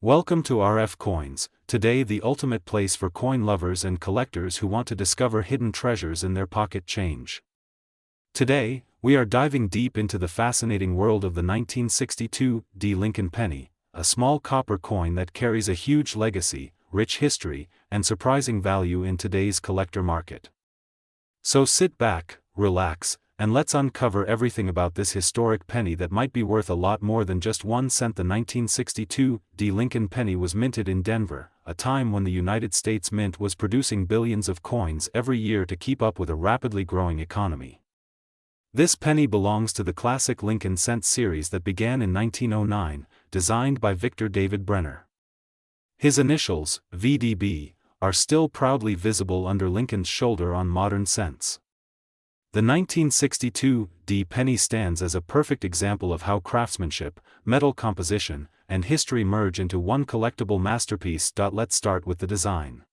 Welcome to RF Coins, today the ultimate place for coin lovers and collectors who want to discover hidden treasures in their pocket change. Today, we are diving deep into the fascinating world of the 1962 D Lincoln penny, a small copper coin that carries a huge legacy, rich history, and surprising value in today's collector market. So sit back, relax, and let's uncover everything about this historic penny that might be worth a lot more than just 1 cent. The 1962 D Lincoln penny was minted in Denver, a time when the United States Mint was producing billions of coins every year to keep up with a rapidly growing economy. This penny belongs to the classic Lincoln cent series that began in 1909, designed by Victor David Brenner. His initials, VDB, are still proudly visible under Lincoln's shoulder on modern cents. The 1962 D penny stands as a perfect example of how craftsmanship, metal composition, and history merge into one collectible masterpiece. Let's start with the design.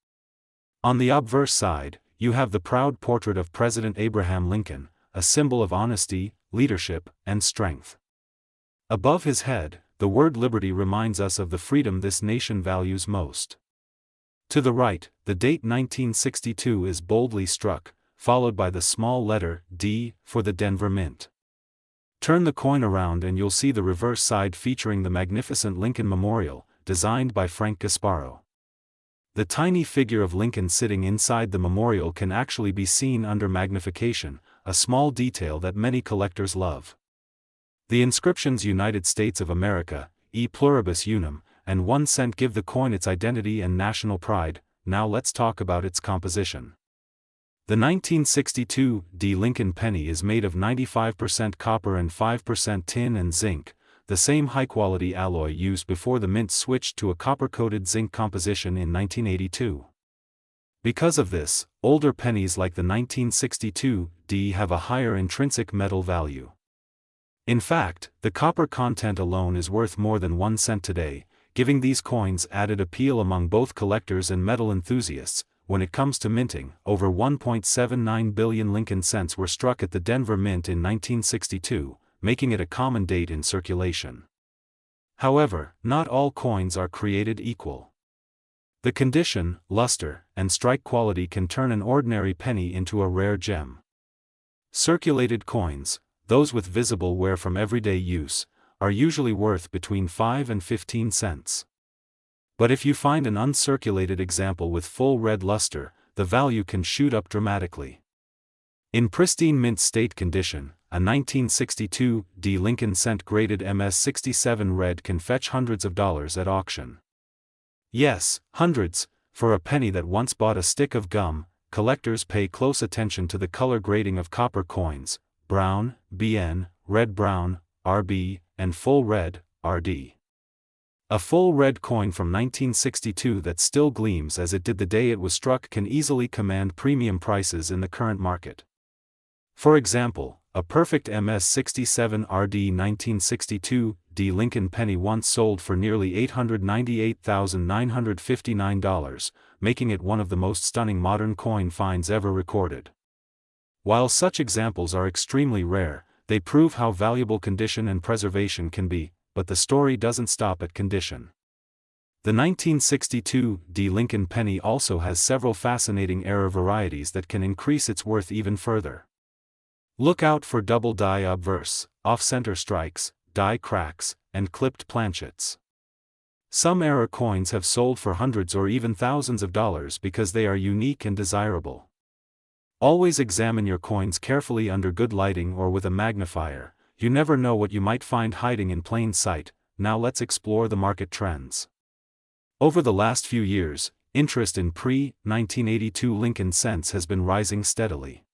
On the obverse side, you have the proud portrait of President Abraham Lincoln, a symbol of honesty, leadership, and strength. Above his head, the word liberty reminds us of the freedom this nation values most. To the right, the date 1962 is boldly struck, followed by the small letter D for the Denver Mint. Turn the coin around and you'll see the reverse side featuring the magnificent Lincoln Memorial, designed by Frank Gasparo. The tiny figure of Lincoln sitting inside the memorial can actually be seen under magnification, a small detail that many collectors love. The inscriptions United States of America, E pluribus unum, and 1 cent give the coin its identity and national pride. Now let's talk about its composition. The 1962 D Lincoln penny is made of 95% copper and 5% tin and zinc, the same high-quality alloy used before the mint switched to a copper-coated zinc composition in 1982. Because of this, older pennies like the 1962 D have a higher intrinsic metal value. In fact, the copper content alone is worth more than 1 cent today, giving these coins added appeal among both collectors and metal enthusiasts. When it comes to minting, over 1.79 billion Lincoln cents were struck at the Denver Mint in 1962, making it a common date in circulation. However, not all coins are created equal. The condition, luster, and strike quality can turn an ordinary penny into a rare gem. Circulated coins, those with visible wear from everyday use, are usually worth between 5 and 15 cents. But if you find an uncirculated example with full red luster, the value can shoot up dramatically. In pristine mint state condition, a 1962 D Lincoln cent graded MS67 red can fetch hundreds of dollars at auction. Yes, hundreds. For a penny that once bought a stick of gum, collectors pay close attention to the color grading of copper coins: brown, BN, red-brown, RB, and full red, RD. A full red coin from 1962 that still gleams as it did the day it was struck can easily command premium prices in the current market. For example, a perfect MS67 RD 1962 D Lincoln penny once sold for nearly $898,959, making it one of the most stunning modern coin finds ever recorded. While such examples are extremely rare, they prove how valuable condition and preservation can be. But the story doesn't stop at condition. The 1962 D Lincoln penny also has several fascinating error varieties that can increase its worth even further. Look out for double die obverse, off-center strikes, die cracks, and clipped planchets. Some error coins have sold for hundreds or even thousands of dollars because they are unique and desirable. Always examine your coins carefully under good lighting or with a magnifier. You never know what you might find hiding in plain sight. Now let's explore the market trends. Over the last few years, interest in pre-1982 Lincoln cents has been rising steadily.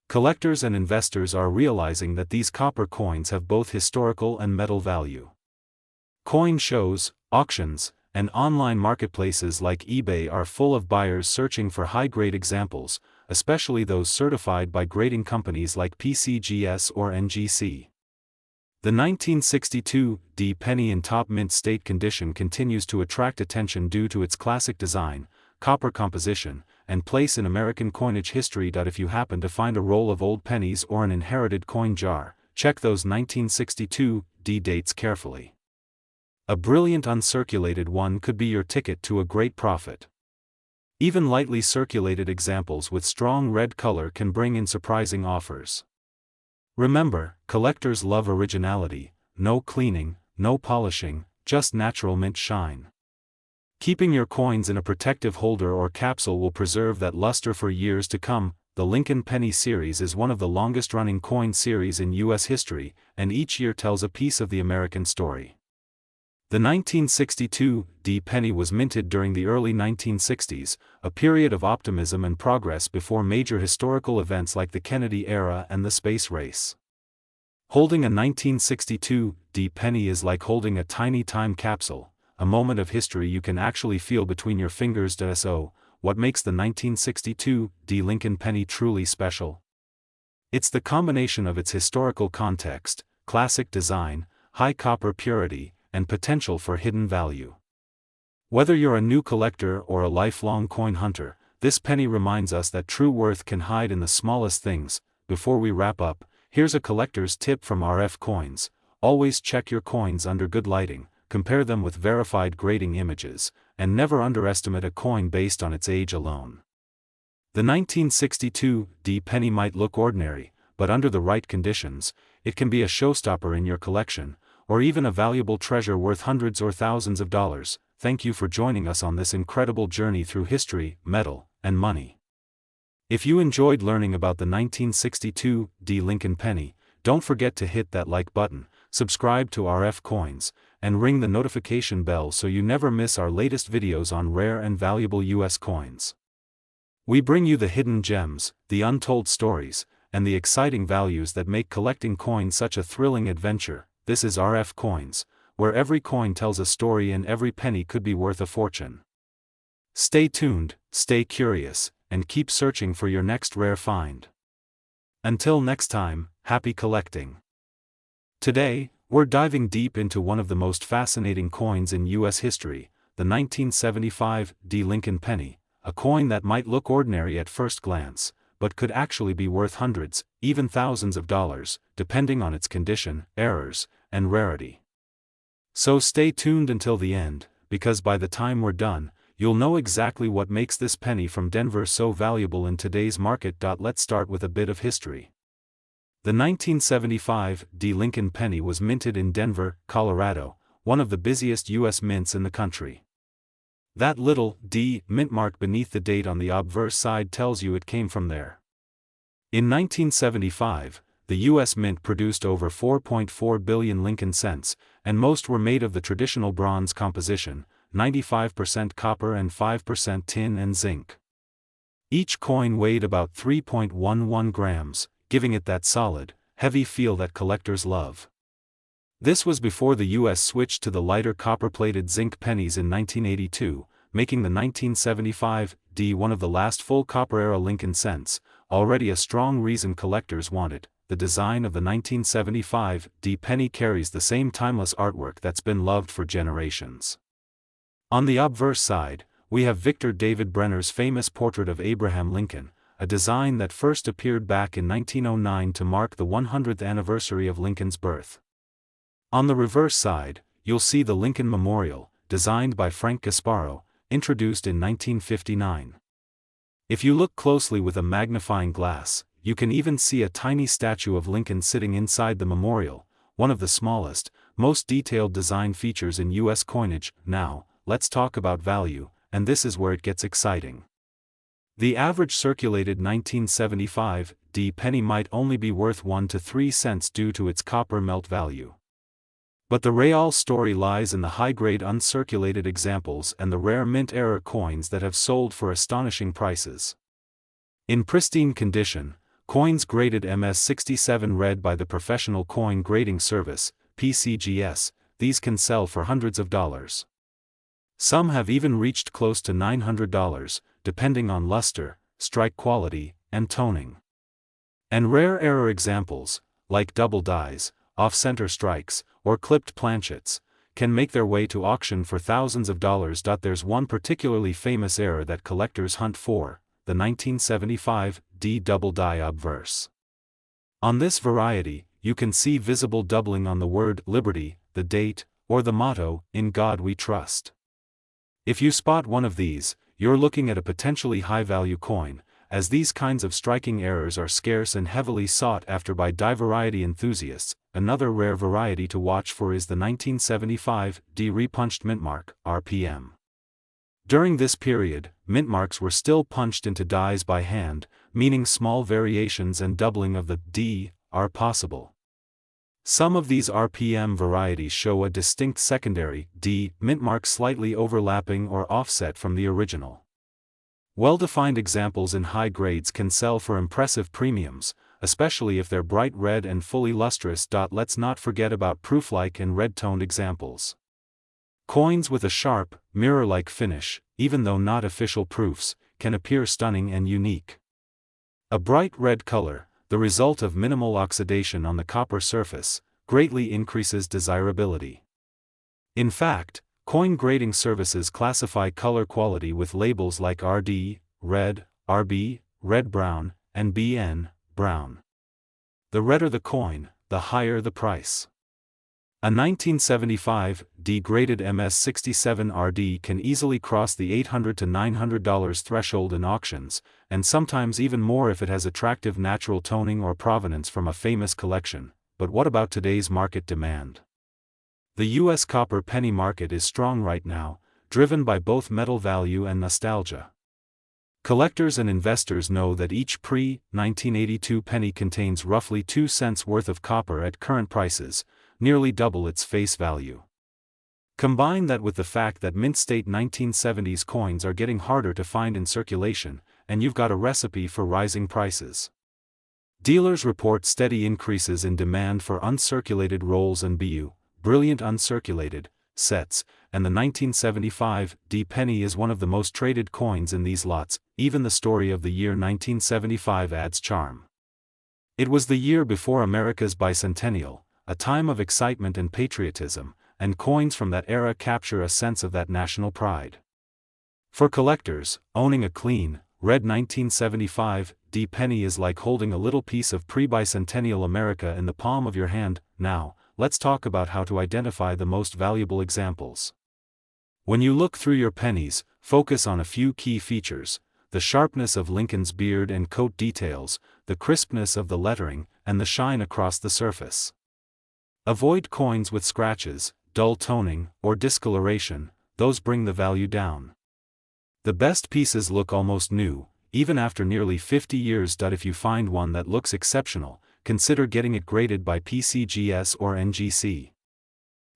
Collectors and investors are realizing that these copper coins have both historical and metal value. Coin shows, auctions, and online marketplaces like eBay are full of buyers searching for high-grade examples, especially those certified by grading companies like PCGS or NGC. The 1962 D penny in top mint state condition continues to attract attention due to its classic design, copper composition, and place in American coinage history. If you happen to find a roll of old pennies or an inherited coin jar, check those 1962 D dates carefully. A brilliant uncirculated one could be your ticket to a great profit. Even lightly circulated examples with strong red color can bring in surprising offers. Remember, collectors love originality, no cleaning, no polishing, just natural mint shine. Keeping your coins in a protective holder or capsule will preserve that luster for years to come. The Lincoln Penny series is one of the longest-running coin series in U.S. history, and each year tells a piece of the American story. The 1962 D penny was minted during the early 1960s, a period of optimism and progress before major historical events like the Kennedy era and the space race. Holding a 1962 D penny is like holding a tiny time capsule, a moment of history you can actually feel between your fingers. So, what makes the 1962 D Lincoln penny truly special? It's the combination of its historical context, classic design, high copper purity, and potential for hidden value. Whether you're a new collector or a lifelong coin hunter, this penny reminds us that true worth can hide in the smallest things. Before we wrap up, here's a collector's tip from RF Coins. Always check your coins under good lighting, compare them with verified grading images, and never underestimate a coin based on its age alone. The 1962 D penny might look ordinary, but under the right conditions, it can be a showstopper in your collection, or even a valuable treasure worth hundreds or thousands of dollars. Thank you for joining us on this incredible journey through history, metal, and money. If you enjoyed learning about the 1962 D Lincoln penny, don't forget to hit that like button, subscribe to RF Coins, and ring the notification bell so you never miss our latest videos on rare and valuable US coins. We bring you the hidden gems, the untold stories, and the exciting values that make collecting coins such a thrilling adventure. This is RF Coins, where every coin tells a story and every penny could be worth a fortune. Stay tuned, stay curious, and keep searching for your next rare find. Until next time, happy collecting. Today, we're diving deep into one of the most fascinating coins in U.S. history, the 1975 D Lincoln penny, a coin that might look ordinary at first glance, but could actually be worth hundreds, even thousands of dollars, depending on its condition, errors, and rarity. So stay tuned until the end, because by the time we're done, you'll know exactly what makes this penny from Denver so valuable in today's market. Let's start with a bit of history. The 1975 D Lincoln penny was minted in Denver, Colorado, one of the busiest U.S. mints in the country. That little D mint mark beneath the date on the obverse side tells you it came from there. In 1975, the U.S. Mint produced over 4.4 billion Lincoln cents, and most were made of the traditional bronze composition, 95% copper and 5% tin and zinc. Each coin weighed about 3.11 grams, giving it that solid, heavy feel that collectors love. This was before the U.S. switched to the lighter copper-plated zinc pennies in 1982, making the 1975 D one of the last full copper-era Lincoln cents, already a strong reason collectors want it. The design of the 1975 D penny carries the same timeless artwork that's been loved for generations. On the obverse side, we have Victor David Brenner's famous portrait of Abraham Lincoln, a design that first appeared back in 1909 to mark the 100th anniversary of Lincoln's birth. On the reverse side, you'll see the Lincoln Memorial, designed by Frank Gasparo, introduced in 1959. If you look closely with a magnifying glass, you can even see a tiny statue of Lincoln sitting inside the memorial, one of the smallest, most detailed design features in U.S. coinage. Now, let's talk about value, and this is where it gets exciting. The average circulated 1975 D penny might only be worth 1 to 3 cents due to its copper melt value. But the real story lies in the high-grade uncirculated examples and the rare mint-era coins that have sold for astonishing prices. In pristine condition, coins graded MS67 read by the Professional Coin Grading Service, PCGS, these can sell for hundreds of dollars. Some have even reached close to $900, depending on luster, strike quality, and toning. And rare error examples, like double dies, off-center strikes, or clipped planchets, can make their way to auction for thousands of dollars. There's one particularly famous error that collectors hunt for, the 1975 D double die obverse. On this variety, you can see visible doubling on the word Liberty, the date, or the motto, "In God We Trust." If you spot one of these, you're looking at a potentially high-value coin, as these kinds of striking errors are scarce and heavily sought after by variety enthusiasts. Another rare variety to watch for is the 1975 repunched mintmark, RPM. During this period, mintmarks were still punched into dies by hand, meaning small variations and doubling of the D are possible. Some of these RPM varieties show a distinct secondary D mintmark slightly overlapping or offset from the original. Well-defined examples in high grades can sell for impressive premiums, especially if they're bright red and fully lustrous. Let's not forget about proof-like and red-toned examples. Coins with a sharp, mirror-like finish, even though not official proofs, can appear stunning and unique. A bright red color, the result of minimal oxidation on the copper surface, greatly increases desirability. In fact, coin grading services classify color quality with labels like RD, red, RB, red-brown, and BN, brown. The redder the coin, the higher the price. A 1975 graded MS67 RD can easily cross the $800 to $900 threshold in auctions, and sometimes even more if it has attractive natural toning or provenance from a famous collection. But what about today's market demand? The U.S. copper penny market is strong right now, driven by both metal value and nostalgia. Collectors and investors know that each pre-1982 penny contains roughly 2 cents worth of copper at current prices, nearly double its face value. Combine that with the fact that mint-state 1970s coins are getting harder to find in circulation, and you've got a recipe for rising prices. Dealers report steady increases in demand for uncirculated rolls and brilliant uncirculated sets, and the 1975 penny is one of the most traded coins in these lots. Even the story of the year 1975 adds charm. It was the year before America's bicentennial, a time of excitement and patriotism, and coins from that era capture a sense of that national pride. For collectors, owning a clean, red 1975 penny is like holding a little piece of pre-bicentennial America in the palm of your hand. Now, let's talk about how to identify the most valuable examples. When you look through your pennies, focus on a few key features: the sharpness of Lincoln's beard and coat details, the crispness of the lettering, and the shine across the surface. Avoid coins with scratches, dull toning, or discoloration; those bring the value down. The best pieces look almost new, even after nearly 50 years. If you find one that looks exceptional, consider getting it graded by PCGS or NGC.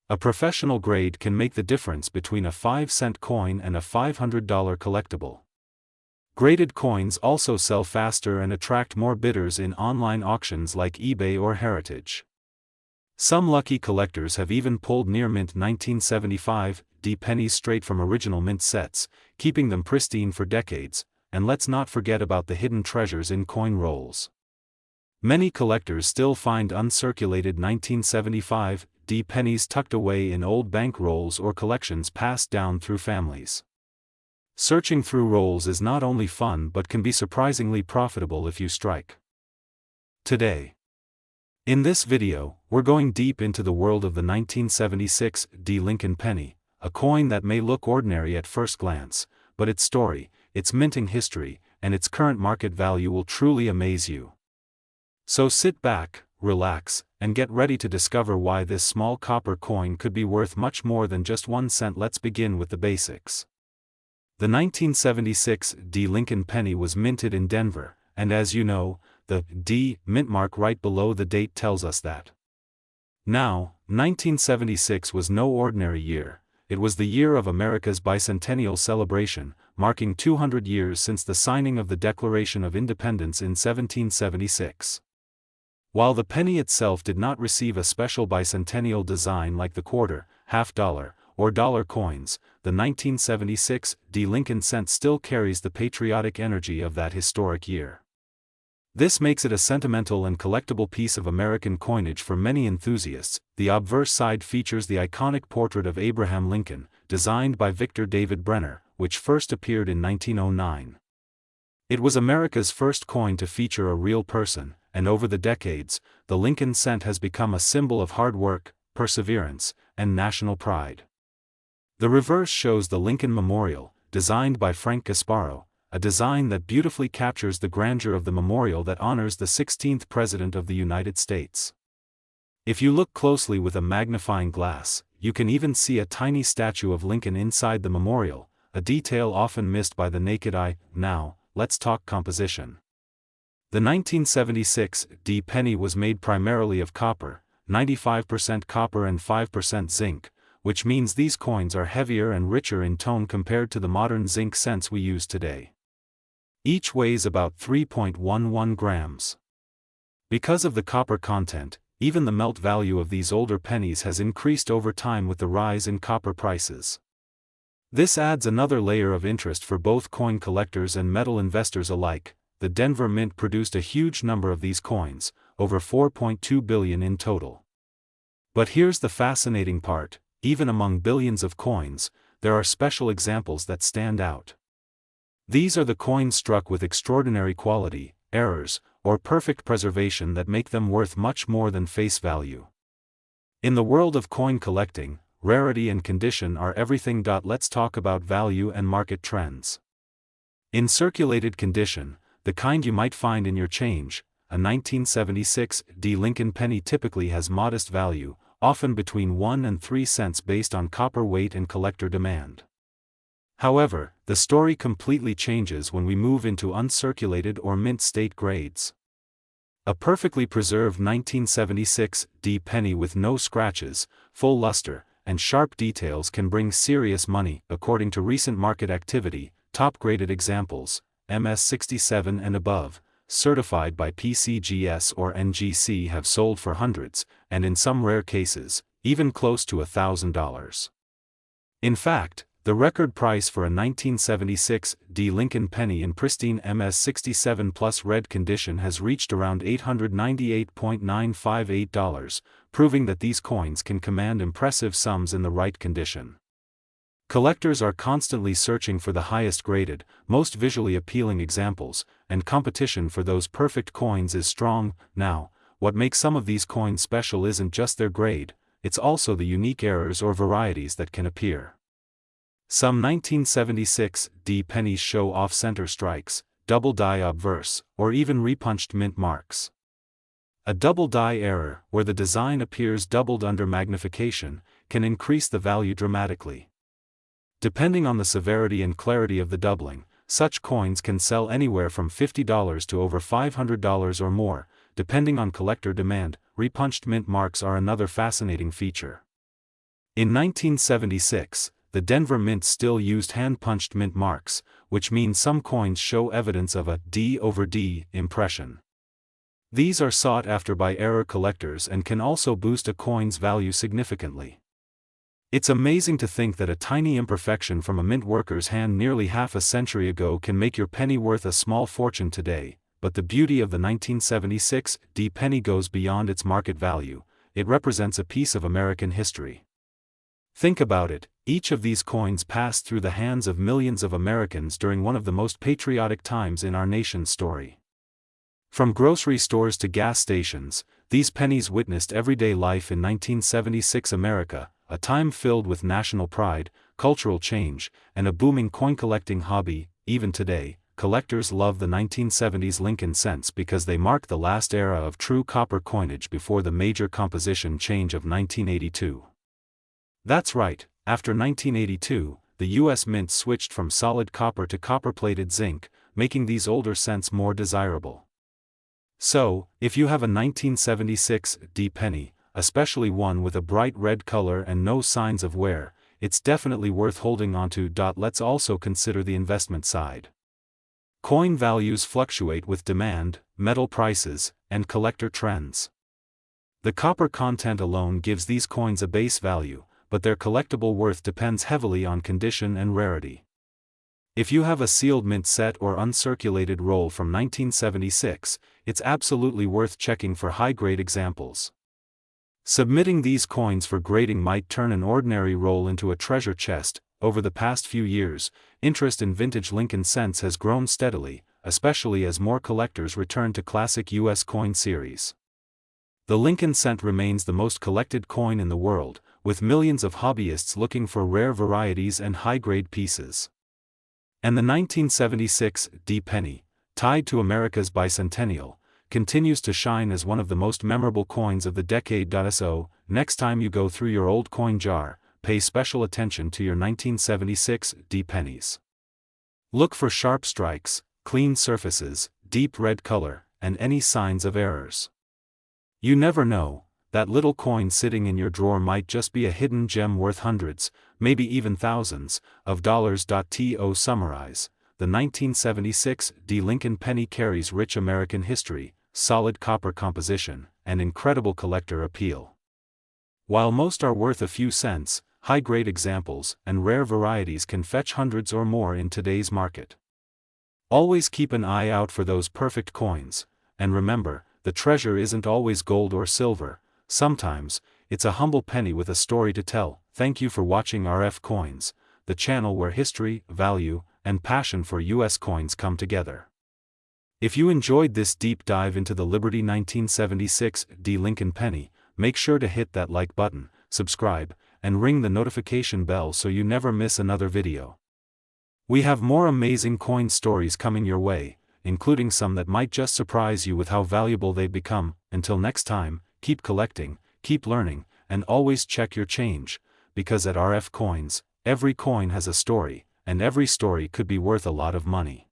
A professional grade can make the difference between a 5-cent coin and a $500 collectible. Graded coins also sell faster and attract more bidders in online auctions like eBay or Heritage. Some lucky collectors have even pulled near-mint 1975 pennies straight from original mint sets, keeping them pristine for decades. And let's not forget about the hidden treasures in coin rolls. Many collectors still find uncirculated 1975 pennies tucked away in old bank rolls or collections passed down through families. Searching through rolls is not only fun but can be surprisingly profitable if you strike. Today, in this video, we're going deep into the world of the 1976 Lincoln penny, a coin that may look ordinary at first glance, but its story, its minting history, and its current market value will truly amaze you. So sit back, relax, and get ready to discover why this small copper coin could be worth much more than just 1 cent. Let's begin with the basics. The 1976 Lincoln penny was minted in Denver, and as you know, the mint mark right below the date tells us that. Now, 1976 was no ordinary year. It was the year of America's bicentennial celebration, marking 200 years since the signing of the Declaration of Independence in 1776. While the penny itself did not receive a special bicentennial design like the quarter, half-dollar, or dollar coins, the 1976 Lincoln cent still carries the patriotic energy of that historic year. This makes it a sentimental and collectible piece of American coinage for many enthusiasts. The obverse side features the iconic portrait of Abraham Lincoln, designed by Victor David Brenner, which first appeared in 1909. It was America's first coin to feature a real person, and over the decades, the Lincoln cent has become a symbol of hard work, perseverance, and national pride. The reverse shows the Lincoln Memorial, designed by Frank Gasparo, a design that beautifully captures the grandeur of the memorial that honors the 16th President of the United States. If you look closely with a magnifying glass, you can even see a tiny statue of Lincoln inside the memorial, a detail often missed by the naked eye. Now, let's talk composition. The 1976 D penny was made primarily of copper, 95% copper and 5% zinc, which means these coins are heavier and richer in tone compared to the modern zinc cents we use today. Each weighs about 3.11 grams. Because of the copper content, even the melt value of these older pennies has increased over time with the rise in copper prices. This adds another layer of interest for both coin collectors and metal investors alike. The Denver Mint produced a huge number of these coins, over 4.2 billion in total. But here's the fascinating part: even among billions of coins, there are special examples that stand out. These are the coins struck with extraordinary quality, errors, or perfect preservation that make them worth much more than face value. In the world of coin collecting, rarity and condition are everything. Let's talk about value and market trends. In circulated condition, the kind you might find in your change, a 1976 D Lincoln penny typically has modest value, often between 1 and 3 cents based on copper weight and collector demand. However, the story completely changes when we move into uncirculated or mint state grades. A perfectly preserved 1976 D penny with no scratches, full luster, and sharp details can bring serious money. According to recent market activity, top-graded examples, MS67 and above, certified by PCGS or NGC, have sold for hundreds, and in some rare cases, even close to $1,000. In fact, the record price for a 1976 D Lincoln penny in pristine MS67 plus red condition has reached around $898.958, proving that these coins can command impressive sums in the right condition. Collectors are constantly searching for the highest graded, most visually appealing examples, and competition for those perfect coins is strong. Now, what makes some of these coins special isn't just their grade, it's also the unique errors or varieties that can appear. Some 1976 D pennies show off-center strikes, double die obverse, or even repunched mint marks. A double die error, where the design appears doubled under magnification, can increase the value dramatically. Depending on the severity and clarity of the doubling, such coins can sell anywhere from $50 to over $500 or more, depending on collector demand. Repunched mint marks are another fascinating feature. In 1976, the Denver Mint still used hand-punched mint marks, which means some coins show evidence of a D over D impression. These are sought after by error collectors and can also boost a coin's value significantly. It's amazing to think that a tiny imperfection from a mint worker's hand nearly half a century ago can make your penny worth a small fortune today, but the beauty of the 1976 D penny goes beyond its market value. It represents a piece of American history. Think about it, each of these coins passed through the hands of millions of Americans during one of the most patriotic times in our nation's story. From grocery stores to gas stations, these pennies witnessed everyday life in 1976 America, a time filled with national pride, cultural change, and a booming coin-collecting hobby. Even today, collectors love the 1970s Lincoln cents because they mark the last era of true copper coinage before the major composition change of 1982. That's right, after 1982, the U.S. Mint switched from solid copper to copper-plated zinc, making these older cents more desirable. So, if you have a 1976 D penny, especially one with a bright red color and no signs of wear, it's definitely worth holding onto. Let's also consider the investment side. Coin values fluctuate with demand, metal prices, and collector trends. The copper content alone gives these coins a base value, but their collectible worth depends heavily on condition and rarity. If you have a sealed mint set or uncirculated roll from 1976, it's absolutely worth checking for high-grade examples. Submitting these coins for grading might turn an ordinary roll into a treasure chest. Over the past few years, interest in vintage Lincoln cents has grown steadily, especially as more collectors return to classic U.S. coin series. The Lincoln cent remains the most collected coin in the world, with millions of hobbyists looking for rare varieties and high-grade pieces. And the 1976 D penny, tied to America's bicentennial, continues to shine as one of the most memorable coins of the decade. So, next time you go through your old coin jar, pay special attention to your 1976 D pennies. Look for sharp strikes, clean surfaces, deep red color, and any signs of errors. You never know, that little coin sitting in your drawer might just be a hidden gem worth hundreds, maybe even thousands, of dollars. To summarize, the 1976 D Lincoln penny carries rich American history, solid copper composition, and incredible collector appeal. While most are worth a few cents, high-grade examples and rare varieties can fetch hundreds or more in today's market. Always keep an eye out for those perfect coins, and remember, the treasure isn't always gold or silver. Sometimes, it's a humble penny with a story to tell. Thank you for watching RF Coins, the channel where history, value, and passion for US coins come together. If you enjoyed this deep dive into the Liberty 1976 D Lincoln penny, make sure to hit that like button, subscribe, and ring the notification bell so you never miss another video. We have more amazing coin stories coming your way, including some that might just surprise you with how valuable they've become. Until next time, keep collecting, keep learning, and always check your change, because at RF Coins, every coin has a story, and every story could be worth a lot of money.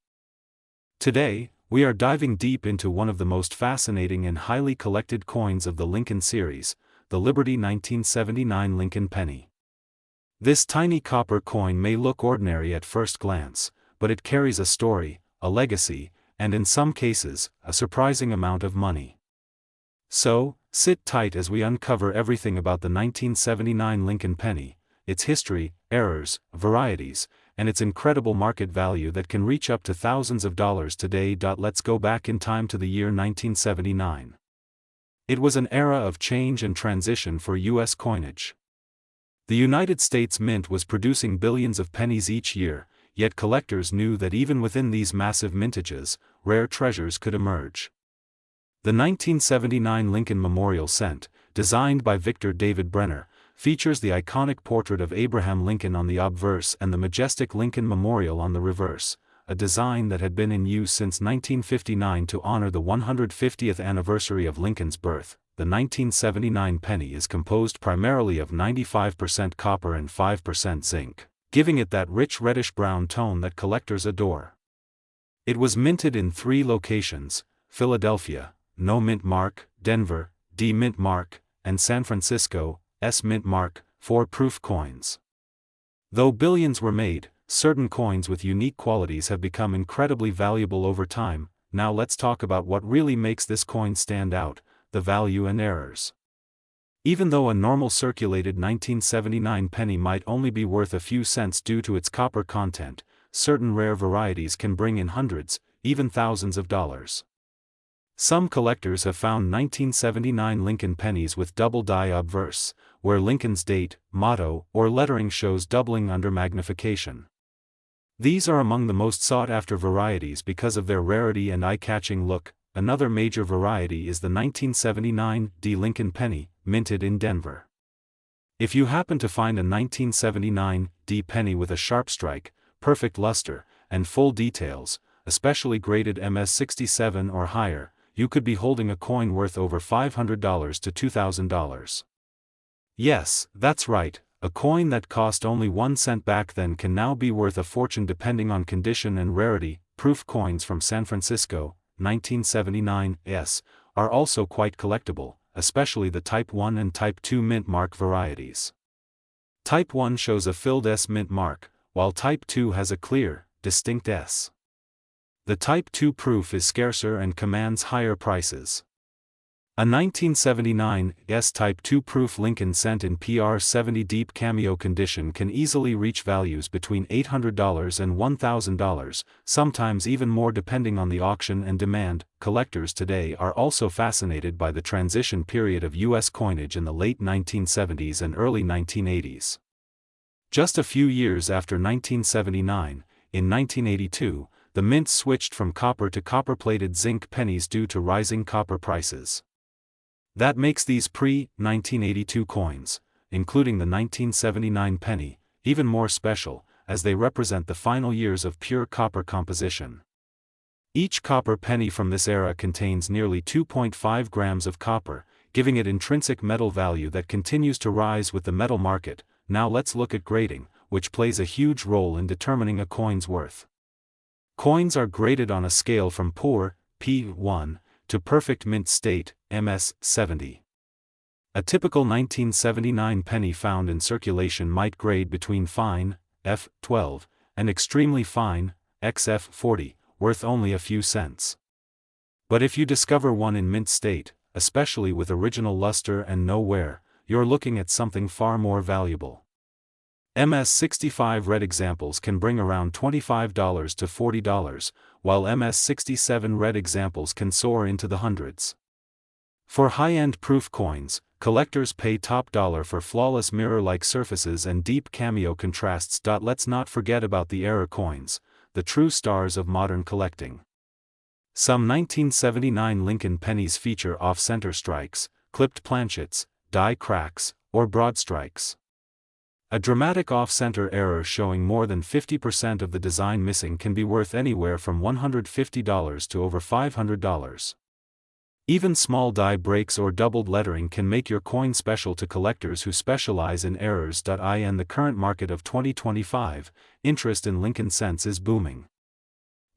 Today, we are diving deep into one of the most fascinating and highly collected coins of the Lincoln series, the Liberty 1979 Lincoln penny. This tiny copper coin may look ordinary at first glance, but it carries a story, a legacy, and in some cases, a surprising amount of money. So, sit tight as we uncover everything about the 1979 Lincoln penny, its history, errors, varieties, and its incredible market value that can reach up to thousands of dollars today. Let's go back in time to the year 1979. It was an era of change and transition for U.S. coinage. The United States Mint was producing billions of pennies each year, yet collectors knew that even within these massive mintages, rare treasures could emerge. The 1979 Lincoln Memorial Cent, designed by Victor David Brenner, features the iconic portrait of Abraham Lincoln on the obverse and the majestic Lincoln Memorial on the reverse, a design that had been in use since 1959 to honor the 150th anniversary of Lincoln's birth. The 1979 penny is composed primarily of 95% copper and 5% zinc, giving it that rich reddish-brown tone that collectors adore. It was minted in 3 locations: Philadelphia, No mint mark, Denver, D mint mark, and San Francisco, S mint mark, for proof coins. Though billions were made, certain coins with unique qualities have become incredibly valuable over time. Now let's talk about what really makes this coin stand out: the value and errors. Even though a normal circulated 1979 penny might only be worth a few cents due to its copper content, certain rare varieties can bring in hundreds, even thousands of dollars. Some collectors have found 1979 Lincoln pennies with double die obverse, where Lincoln's date, motto, or lettering shows doubling under magnification. These are among the most sought-after varieties because of their rarity and eye-catching look. Another major variety is the 1979 D Lincoln penny, minted in Denver. If you happen to find a 1979 D penny with a sharp strike, perfect luster, and full details, especially graded MS67 or higher, you could be holding a coin worth over $500 to $2,000. Yes, that's right, a coin that cost only 1 cent back then can now be worth a fortune depending on condition and rarity. Proof coins from San Francisco, 1979s, are also quite collectible, especially the Type 1 and Type 2 mint mark varieties. Type 1 shows a filled S mint mark, while Type 2 has a clear, distinct S. The Type 2 proof is scarcer and commands higher prices. A 1979 S Type 2 proof Lincoln Cent in PR70 deep cameo condition can easily reach values between $800 and $1,000, sometimes even more depending on the auction and demand. Collectors today are also fascinated by the transition period of U.S. coinage in the late 1970s and early 1980s. Just a few years after 1979, in 1982, the mint switched from copper to copper-plated zinc pennies due to rising copper prices. That makes these pre-1982 coins, including the 1979 penny, even more special, as they represent the final years of pure copper composition. Each copper penny from this era contains nearly 2.5 grams of copper, giving it intrinsic metal value that continues to rise with the metal market. Now let's look at grading, which plays a huge role in determining a coin's worth. Coins are graded on a scale from poor, P1, to perfect mint state, MS 70. A typical 1979 penny found in circulation might grade between fine, F12, and extremely fine, XF40, worth only a few cents. But if you discover one in mint state, especially with original luster and no wear, you're looking at something far more valuable. MS65 red examples can bring around $25 to $40, while MS67 red examples can soar into the hundreds. For high-end proof coins, collectors pay top dollar for flawless mirror-like surfaces and deep cameo contrasts. Let's not forget about the error coins, the true stars of modern collecting. Some 1979 Lincoln pennies feature off-center strikes, clipped planchets, die cracks, or broad strikes. A dramatic off-center error showing more than 50% of the design missing can be worth anywhere from $150 to over $500. Even small die breaks or doubled lettering can make your coin special to collectors who specialize in errors. In the current market of 2025, interest in Lincoln cents is booming.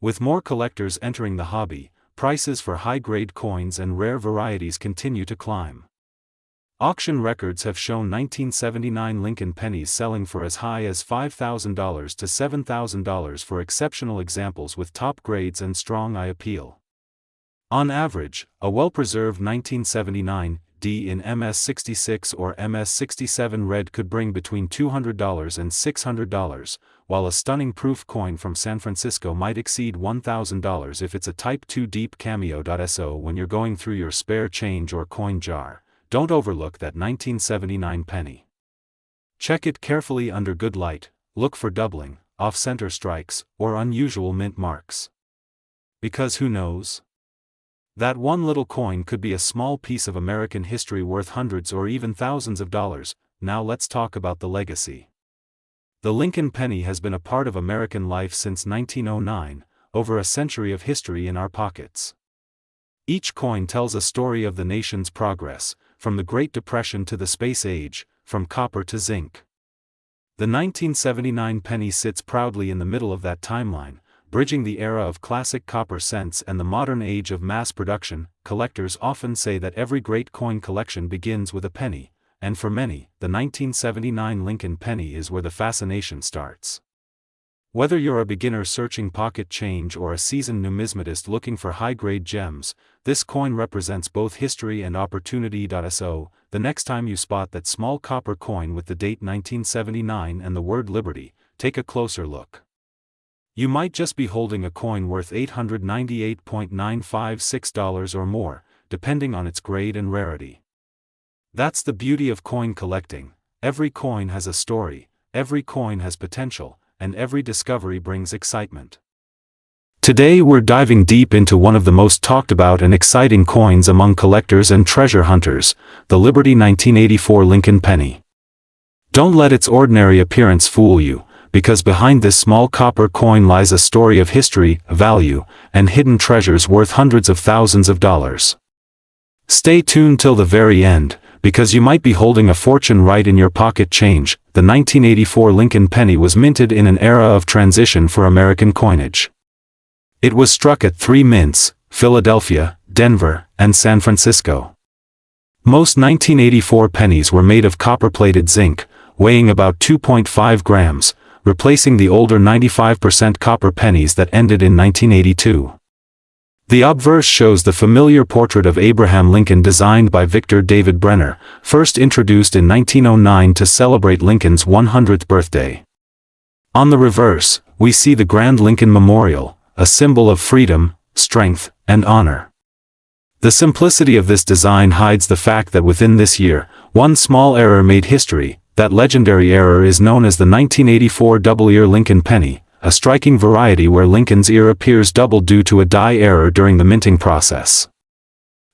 With more collectors entering the hobby, prices for high-grade coins and rare varieties continue to climb. Auction records have shown 1979 Lincoln pennies selling for as high as $5,000 to $7,000 for exceptional examples with top grades and strong eye appeal. On average, a well-preserved 1979 D in MS66 or MS67 red could bring between $200 and $600, while a stunning proof coin from San Francisco might exceed $1,000 if it's a Type 2 deep cameo. So when you're going through your spare change or coin jar, don't overlook that 1979 penny. Check it carefully under good light, look for doubling, off-center strikes, or unusual mint marks. Because who knows? That one little coin could be a small piece of American history worth hundreds or even thousands of dollars. Now let's talk about the legacy. The Lincoln penny has been a part of American life since 1909, over a century of history in our pockets. Each coin tells a story of the nation's progress, from the Great Depression to the Space Age, from copper to zinc. The 1979 penny sits proudly in the middle of that timeline, bridging the era of classic copper cents and the modern age of mass production. Collectors often say that every great coin collection begins with a penny, and for many, the 1979 Lincoln penny is where the fascination starts. Whether you're a beginner searching pocket change or a seasoned numismatist looking for high-grade gems, this coin represents both history and opportunity. So, the next time you spot that small copper coin with the date 1979 and the word Liberty, take a closer look. You might just be holding a coin worth $898.956 or more, depending on its grade and rarity. That's the beauty of coin collecting. Every coin has a story, every coin has potential, and every discovery brings excitement. Today we're diving deep into one of the most talked about and exciting coins among collectors and treasure hunters, the Liberty 1984 Lincoln penny. Don't let its ordinary appearance fool you, because behind this small copper coin lies a story of history, value, and hidden treasures worth hundreds of thousands of dollars. Stay tuned till the very end, because you might be holding a fortune right in your pocket change. The 1984 Lincoln penny was minted in an era of transition for American coinage. It was struck at 3 mints, Philadelphia, Denver, and San Francisco. Most 1984 pennies were made of copper-plated zinc, weighing about 2.5 grams, replacing the older 95% copper pennies that ended in 1982. The obverse shows the familiar portrait of Abraham Lincoln designed by Victor David Brenner, first introduced in 1909 to celebrate Lincoln's 100th birthday. On the reverse, we see the Grand Lincoln Memorial, a symbol of freedom, strength, and honor. The simplicity of this design hides the fact that within this year, one small error made history. That legendary error is known as the 1984 double-ear Lincoln penny, a striking variety where Lincoln's ear appears doubled due to a die error during the minting process.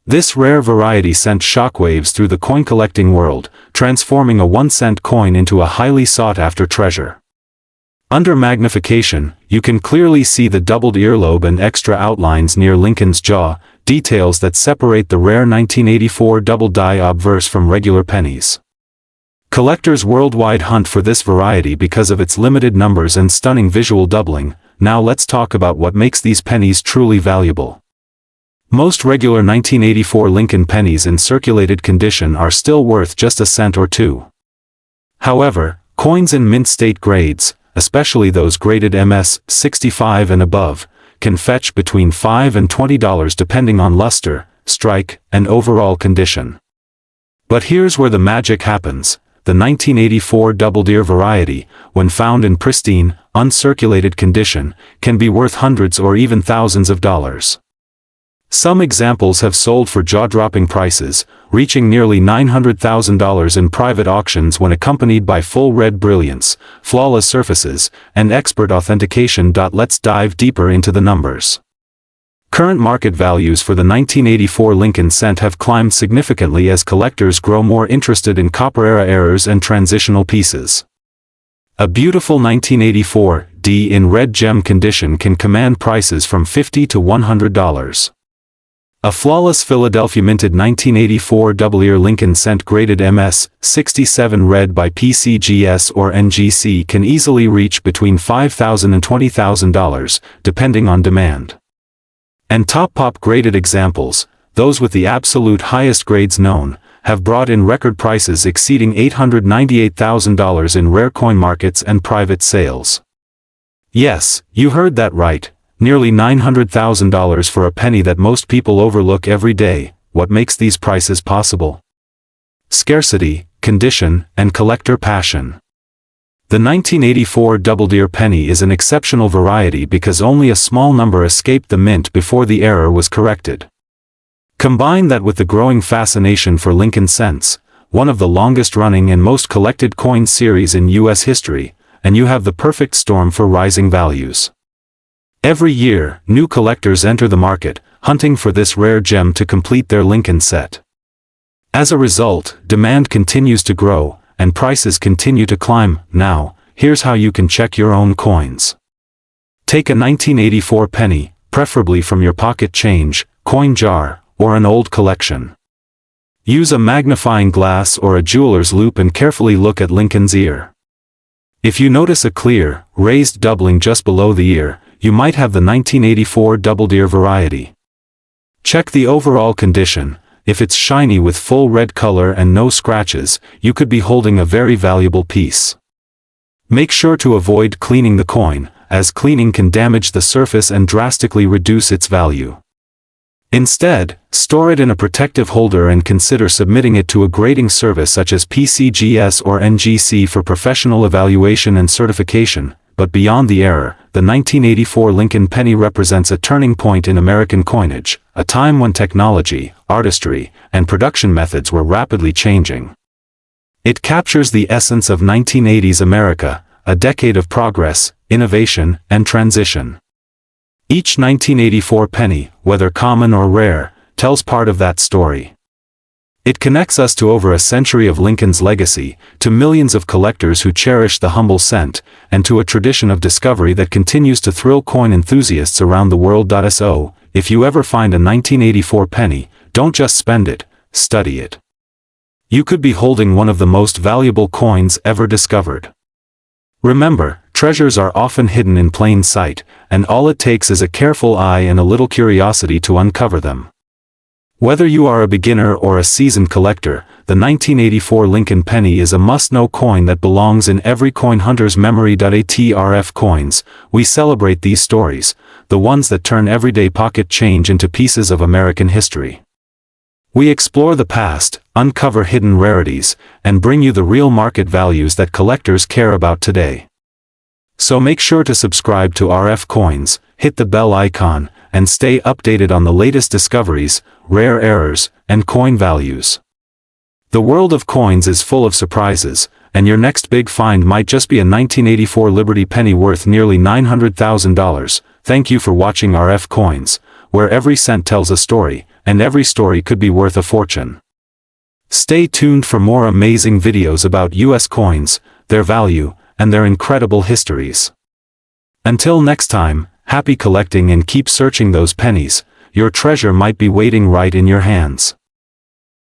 This rare variety sent shockwaves through the coin collecting world, transforming a 1-cent coin into a highly sought-after treasure. Under magnification, you can clearly see the doubled earlobe and extra outlines near Lincoln's jaw, details that separate the rare 1984 double die obverse from regular pennies. Collectors worldwide hunt for this variety because of its limited numbers and stunning visual doubling. Now let's talk about what makes these pennies truly valuable. Most regular 1984 Lincoln pennies in circulated condition are still worth just a cent or two. However, coins in mint state grades, especially those graded MS 65 and above, can fetch between $5 and $20 depending on luster, strike, and overall condition. But here's where the magic happens. The 1984 double deer variety, when found in pristine, uncirculated condition, can be worth hundreds or even thousands of dollars. Some examples have sold for jaw-dropping prices, reaching nearly $900,000 in private auctions when accompanied by full red brilliance, flawless surfaces, and expert authentication. Let's dive deeper into the numbers. Current market values for the 1984 Lincoln cent have climbed significantly as collectors grow more interested in copper-era errors and transitional pieces. A beautiful 1984 D in red gem condition can command prices from $50 to $100. A flawless Philadelphia minted 1984 double-ear Lincoln cent graded MS 67 red by PCGS or NGC can easily reach between $5,000 and $20,000, depending on demand. And top graded examples, those with the absolute highest grades known, have brought in record prices exceeding $898,000 in rare coin markets and private sales. Yes, you heard that right. Nearly $900,000 for a penny that most people overlook every day. What makes these prices possible? Scarcity, condition, and collector passion. The 1984 double deer penny is an exceptional variety because only a small number escaped the mint before the error was corrected. Combine that with the growing fascination for Lincoln cents, one of the longest-running and most collected coin series in U.S. history, and you have the perfect storm for rising values. Every year, new collectors enter the market, hunting for this rare gem to complete their Lincoln set. As a result, demand continues to grow, and prices continue to climb. Now, here's how you can check your own coins. Take a 1984 penny, preferably from your pocket change, coin jar, or an old collection. Use a magnifying glass or a jeweler's loupe and carefully look at Lincoln's ear. If you notice a clear, raised doubling just below the ear, you might have the 1984 double deer variety. Check the overall condition. If it's shiny with full red color and no scratches, you could be holding a very valuable piece. Make sure to avoid cleaning the coin, as cleaning can damage the surface and drastically reduce its value. Instead, store it in a protective holder and consider submitting it to a grading service such as PCGS or NGC for professional evaluation and certification. But beyond the error, the 1984 Lincoln penny represents a turning point in American coinage, a time when technology, artistry, and production methods were rapidly changing. It captures the essence of 1980s America, a decade of progress, innovation, and transition. Each 1984 penny, whether common or rare, tells part of that story. It connects us to over a century of Lincoln's legacy, to millions of collectors who cherish the humble cent, and to a tradition of discovery that continues to thrill coin enthusiasts around the world. So, if you ever find a 1984 penny, don't just spend it, study it. You could be holding one of the most valuable coins ever discovered. Remember, treasures are often hidden in plain sight, and all it takes is a careful eye and a little curiosity to uncover them. Whether you are a beginner or a seasoned collector, the 1984 Lincoln penny is a must-know coin that belongs in every coin hunter's memory. At RF Coins, we celebrate these stories, the ones that turn everyday pocket change into pieces of American history. We explore the past, uncover hidden rarities, and bring you the real market values that collectors care about today. So make sure to subscribe to RF Coins, hit the bell icon, and stay updated on the latest discoveries, rare errors, and coin values. The world of coins is full of surprises, and your next big find might just be a 1984 Liberty penny worth nearly $900,000. Thank you for watching RF Coins, where every cent tells a story, and every story could be worth a fortune. Stay tuned for more amazing videos about US coins, their value, and their incredible histories. Until next time, happy collecting and keep searching those pennies. Your treasure might be waiting right in your hands.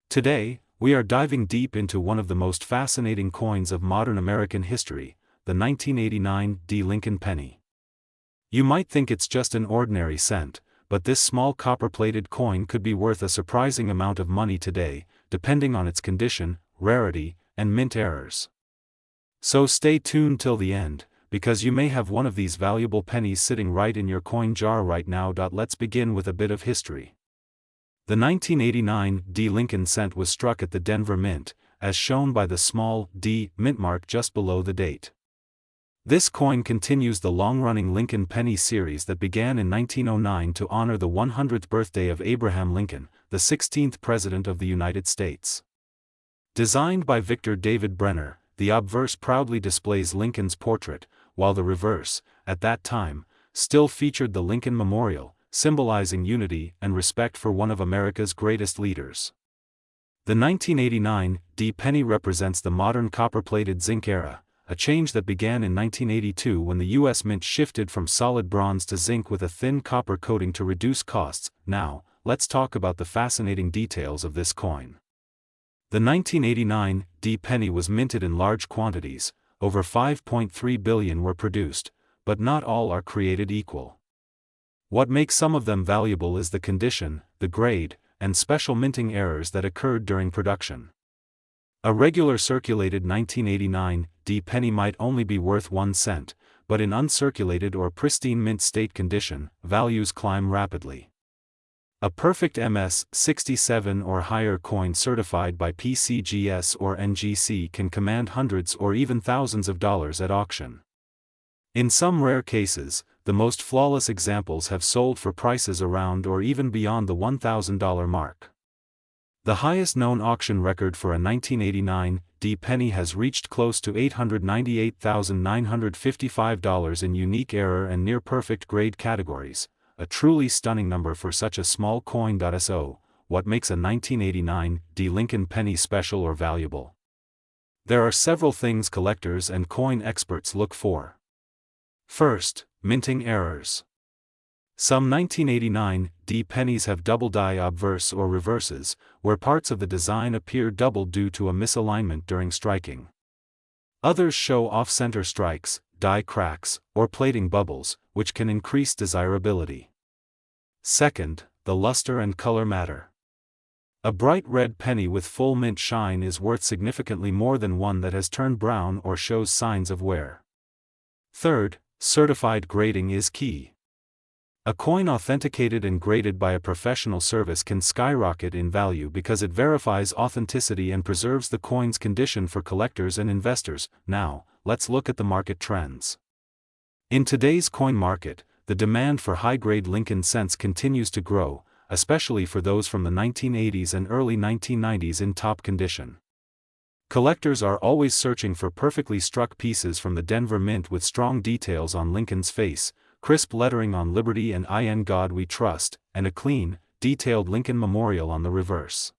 Today, we are diving deep into one of the most fascinating coins of modern American history, the 1989 D. Lincoln penny. You might think it's just an ordinary cent, but this small copper-plated coin could be worth a surprising amount of money today, depending on its condition, rarity, and mint errors. So stay tuned till the end, because you may have one of these valuable pennies sitting right in your coin jar right now. Let's begin with a bit of history. The 1989 D. Lincoln cent was struck at the Denver Mint, as shown by the small D mint mark just below the date. This coin continues the long-running Lincoln penny series that began in 1909 to honor the 100th birthday of Abraham Lincoln, the 16th President of the United States. Designed by Victor David Brenner, the obverse proudly displays Lincoln's portrait, while the reverse, at that time, still featured the Lincoln Memorial, symbolizing unity and respect for one of America's greatest leaders. The 1989 D penny represents the modern copper-plated zinc era, a change that began in 1982 when the U.S. Mint shifted from solid bronze to zinc with a thin copper coating to reduce costs. Now, let's talk about the fascinating details of this coin. The 1989 D penny was minted in large quantities. Over 5.3 billion were produced, but not all are created equal. What makes some of them valuable is the condition, the grade, and special minting errors that occurred during production. A regular circulated 1989 D penny might only be worth 1 cent, but in uncirculated or pristine mint state condition, values climb rapidly. A perfect MS-67 or higher coin certified by PCGS or NGC can command hundreds or even thousands of dollars at auction. In some rare cases, the most flawless examples have sold for prices around or even beyond the $1,000 mark. The highest known auction record for a 1989 D penny has reached close to $898,955 in unique error and near-perfect grade categories. A truly stunning number for such a small coin. So, what makes a 1989 D. Lincoln penny special or valuable? There are several things collectors and coin experts look for. First, minting errors. Some 1989 D pennies have double die obverse or reverses, where parts of the design appear doubled due to a misalignment during striking. Others show off-center strikes, die cracks, or plating bubbles, which can increase desirability. Second, the luster and color matter. A bright red penny with full mint shine is worth significantly more than one that has turned brown or shows signs of wear. Third, certified grading is key. A coin authenticated and graded by a professional service can skyrocket in value because it verifies authenticity and preserves the coin's condition for collectors and investors. Now, let's look at the market trends. In today's coin market, the demand for high-grade Lincoln cents continues to grow, especially for those from the 1980s and early 1990s in top condition. Collectors are always searching for perfectly struck pieces from the Denver Mint with strong details on Lincoln's face, crisp lettering on Liberty and "In God We Trust," and a clean, detailed Lincoln Memorial on the reverse.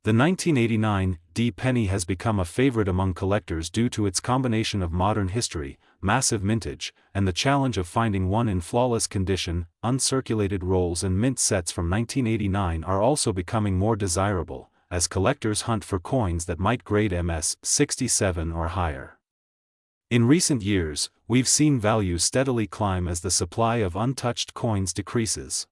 The 1989 D penny has become a favorite among collectors due to its combination of modern history, massive mintage, and the challenge of finding one in flawless condition. Uncirculated rolls and mint sets from 1989 are also becoming more desirable, as collectors hunt for coins that might grade MS-67 or higher. In recent years, we've seen values steadily climb as the supply of untouched coins decreases.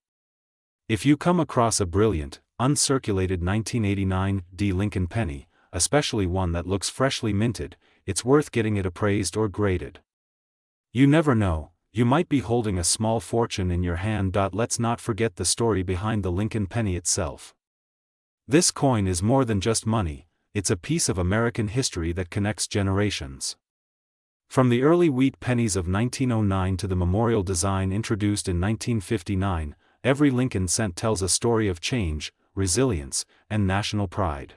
If you come across a brilliant, uncirculated 1989 D. Lincoln penny, especially one that looks freshly minted, it's worth getting it appraised or graded. You never know, you might be holding a small fortune in your hand. Let's not forget the story behind the Lincoln penny itself. This coin is more than just money, it's a piece of American history that connects generations. From the early wheat pennies of 1909 to the memorial design introduced in 1959, every Lincoln cent tells a story of change, resilience, and national pride.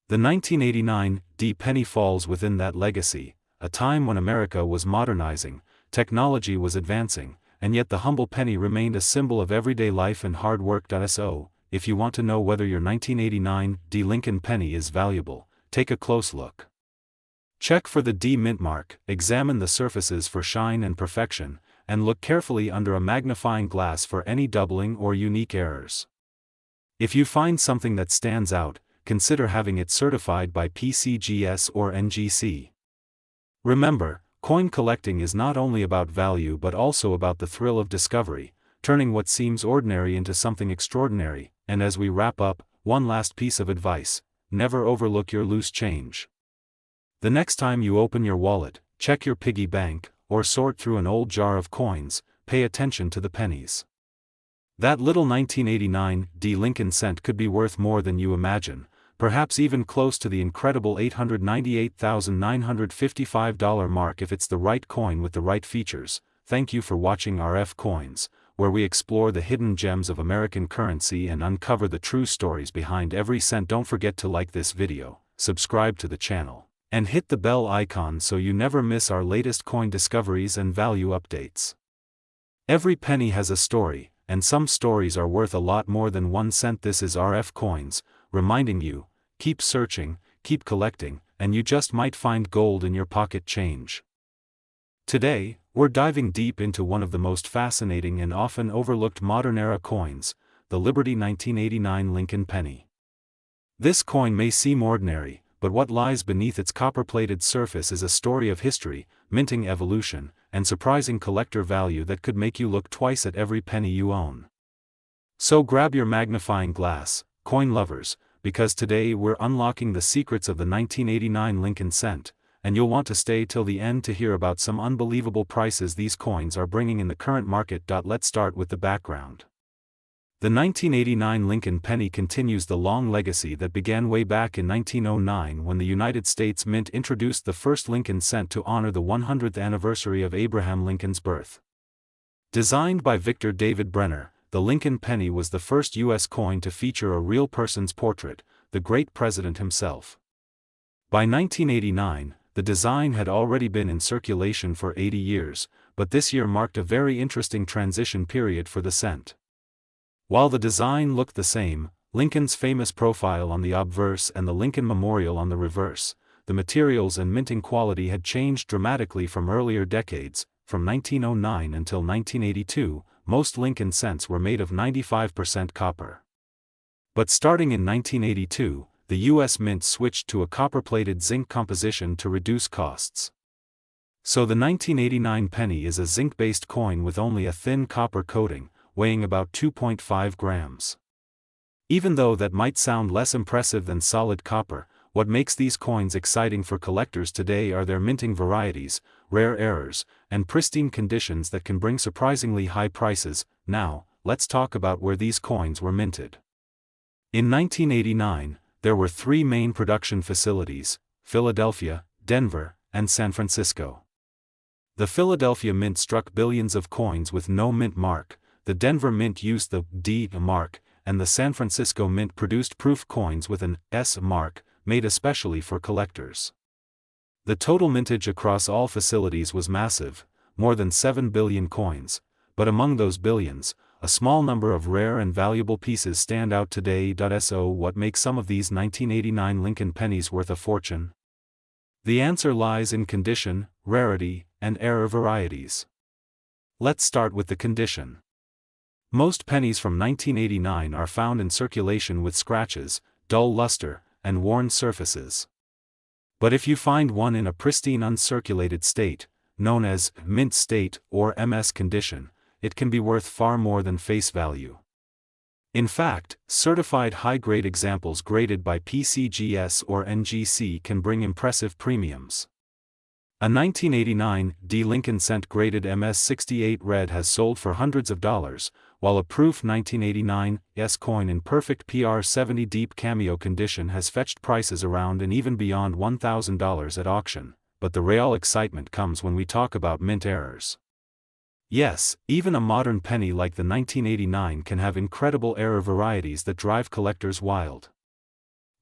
The 1989 D penny falls within that legacy, a time when America was modernizing, technology was advancing, and yet the humble penny remained a symbol of everyday life and hard work. So, if you want to know whether your 1989 D Lincoln penny is valuable, take a close look. Check for the D mint mark, examine the surfaces for shine and perfection, and look carefully under a magnifying glass for any doubling or unique errors. If you find something that stands out, consider having it certified by PCGS or NGC. Remember, coin collecting is not only about value but also about the thrill of discovery, turning what seems ordinary into something extraordinary. And as we wrap up, one last piece of advice: never overlook your loose change. The next time you open your wallet, check your piggy bank, or sort through an old jar of coins, pay attention to the pennies. That little 1989 D Lincoln cent could be worth more than you imagine, perhaps even close to the incredible $898,955 mark if it's the right coin with the right features. Thank you for watching RF Coins, where we explore the hidden gems of American currency and uncover the true stories behind every cent. Don't forget to like this video, subscribe to the channel, and hit the bell icon so you never miss our latest coin discoveries and value updates. Every penny has a story, and some stories are worth a lot more than 1 cent. This is RF Coins, reminding you, keep searching, keep collecting, and you just might find gold in your pocket change. Today, we're diving deep into one of the most fascinating and often overlooked modern-era coins, the Liberty 1989 Lincoln penny. This coin may seem ordinary, but what lies beneath its copper-plated surface is a story of history, minting evolution, and surprising collector value that could make you look twice at every penny you own. So grab your magnifying glass, coin lovers, because today we're unlocking the secrets of the 1989 Lincoln cent, and you'll want to stay till the end to hear about some unbelievable prices these coins are bringing in the current market. Let's start with the background. The 1989 Lincoln penny continues the long legacy that began way back in 1909 when the United States Mint introduced the first Lincoln cent to honor the 100th anniversary of Abraham Lincoln's birth. Designed by Victor David Brenner, the Lincoln penny was the first U.S. coin to feature a real person's portrait, the great president himself. By 1989, the design had already been in circulation for 80 years, but this year marked a very interesting transition period for the cent. While the design looked the same, Lincoln's famous profile on the obverse and the Lincoln Memorial on the reverse, the materials and minting quality had changed dramatically from earlier decades. From 1909 until 1982, most Lincoln cents were made of 95% copper. But starting in 1982, the U.S. Mint switched to a copper-plated zinc composition to reduce costs. So the 1989 penny is a zinc-based coin with only a thin copper coating, weighing about 2.5 grams. Even though that might sound less impressive than solid copper, what makes these coins exciting for collectors today are their minting varieties, rare errors, and pristine conditions that can bring surprisingly high prices. Now, let's talk about where these coins were minted. In 1989, there were 3 main production facilities: Philadelphia, Denver, and San Francisco. The Philadelphia Mint struck billions of coins with no mint mark, the Denver Mint used the D mark, and the San Francisco Mint produced proof coins with an S mark, made especially for collectors. The total mintage across all facilities was massive, more than 7 billion coins, but among those billions, a small number of rare and valuable pieces stand out today. So what makes some of these 1989 Lincoln pennies worth a fortune? The answer lies in condition, rarity, and error varieties. Let's start with the condition. Most pennies from 1989 are found in circulation with scratches, dull luster, and worn surfaces. But if you find one in a pristine uncirculated state, known as mint state or MS condition, it can be worth far more than face value. In fact, certified high-grade examples graded by PCGS or NGC can bring impressive premiums. A 1989 D Lincoln cent graded MS68 red has sold for hundreds of dollars, while a proof 1989 S coin in perfect PR70 deep cameo condition has fetched prices around and even beyond $1,000 at auction. But the real excitement comes when we talk about mint errors. Yes, even a modern penny like the 1989 can have incredible error varieties that drive collectors wild.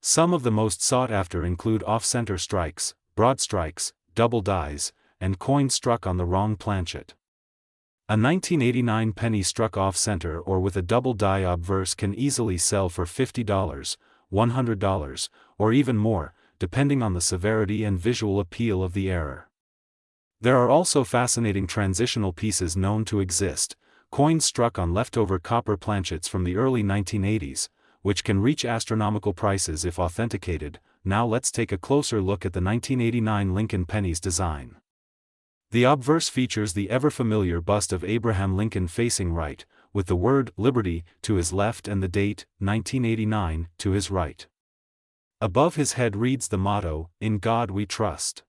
Some of the most sought after include off-center strikes, broad strikes, double dies, and coins struck on the wrong planchet. A 1989 penny struck off-center or with a double die obverse can easily sell for $50, $100, or even more, depending on the severity and visual appeal of the error. There are also fascinating transitional pieces known to exist, coins struck on leftover copper planchets from the early 1980s, which can reach astronomical prices if authenticated. Now let's take a closer look at the 1989 Lincoln penny's design. The obverse features the ever-familiar bust of Abraham Lincoln facing right, with the word "Liberty" to his left and the date, 1989, to his right. Above his head reads the motto, "In God We Trust."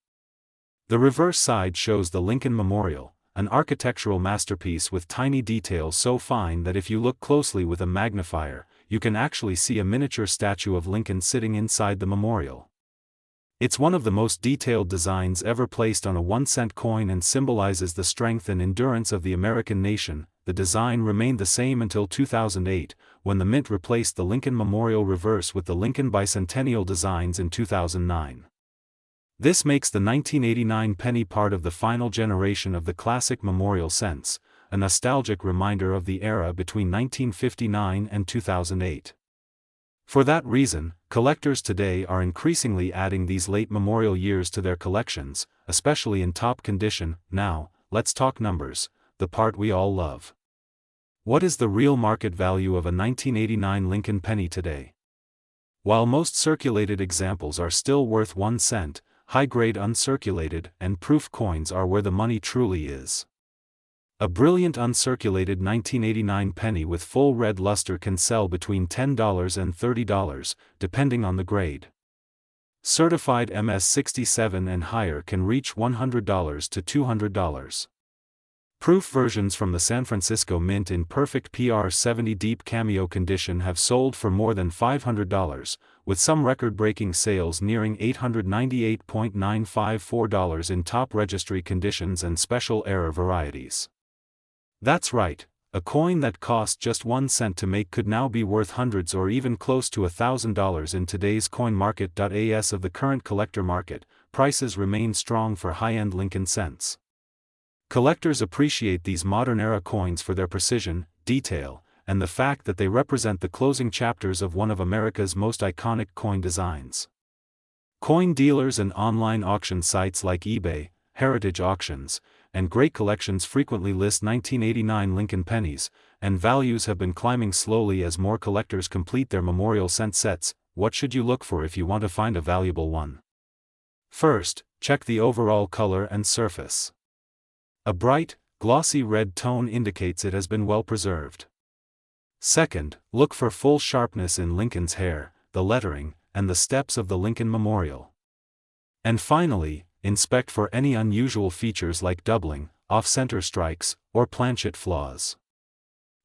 The reverse side shows the Lincoln Memorial, an architectural masterpiece with tiny details so fine that if you look closely with a magnifier, you can actually see a miniature statue of Lincoln sitting inside the memorial. It's one of the most detailed designs ever placed on a 1-cent coin and symbolizes the strength and endurance of the American nation. The design remained the same until 2008, when the Mint replaced the Lincoln Memorial reverse with the Lincoln Bicentennial designs in 2009. This makes the 1989 penny part of the final generation of the classic memorial cents, a nostalgic reminder of the era between 1959 and 2008. For that reason, collectors today are increasingly adding these late memorial years to their collections, especially in top condition. Now, let's talk numbers, the part we all love. What is the real market value of a 1989 Lincoln penny today? While most circulated examples are still worth 1 cent, high-grade uncirculated and proof coins are where the money truly is. A brilliant uncirculated 1989 penny with full red luster can sell between $10 and $30, depending on the grade. Certified MS-67 and higher can reach $100 to $200. Proof versions from the San Francisco Mint in perfect PR-70 deep cameo condition have sold for more than $500, with some record-breaking sales nearing $898.954 in top registry conditions and special error varieties. That's right, a coin that cost just 1 cent to make could now be worth hundreds or even close to $1,000 in today's coin market. As of the current collector market, prices remain strong for high-end Lincoln cents. Collectors appreciate these modern-era coins for their precision, detail, and the fact that they represent the closing chapters of one of America's most iconic coin designs. Coin dealers and online auction sites like eBay, Heritage Auctions, and Great Collections frequently list 1989 Lincoln pennies, and values have been climbing slowly as more collectors complete their memorial cent sets. What should you look for if you want to find a valuable one? First, check the overall color and surface. A bright, glossy red tone indicates it has been well preserved. Second, look for full sharpness in Lincoln's hair, the lettering, and the steps of the Lincoln Memorial. And finally, inspect for any unusual features like doubling, off-center strikes, or planchet flaws.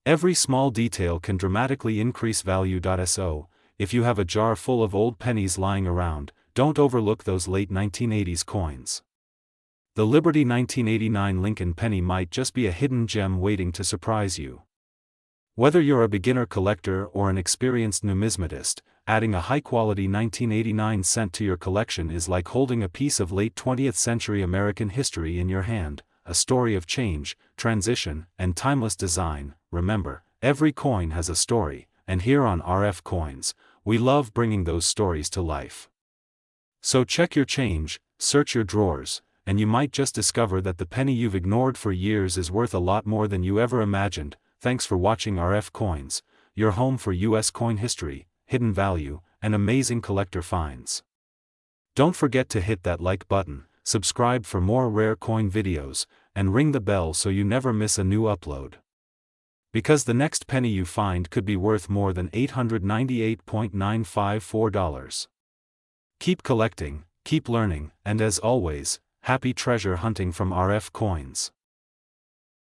Every small detail can dramatically increase value. So, if you have a jar full of old pennies lying around, don't overlook those late 1980s coins. The Liberty 1989 Lincoln penny might just be a hidden gem waiting to surprise you. Whether you're a beginner collector or an experienced numismatist, adding a high-quality 1989 cent to your collection is like holding a piece of late 20th century American history in your hand, a story of change, transition, and timeless design. Remember, every coin has a story, and here on RF Coins, we love bringing those stories to life. So check your change, search your drawers, and you might just discover that the penny you've ignored for years is worth a lot more than you ever imagined. Thanks for watching RF Coins, your home for US coin history, hidden value, and amazing collector finds. Don't forget to hit that like button, subscribe for more rare coin videos, and ring the bell so you never miss a new upload. Because the next penny you find could be worth more than $898.954. Keep collecting, keep learning, and as always, happy treasure hunting from RF Coins.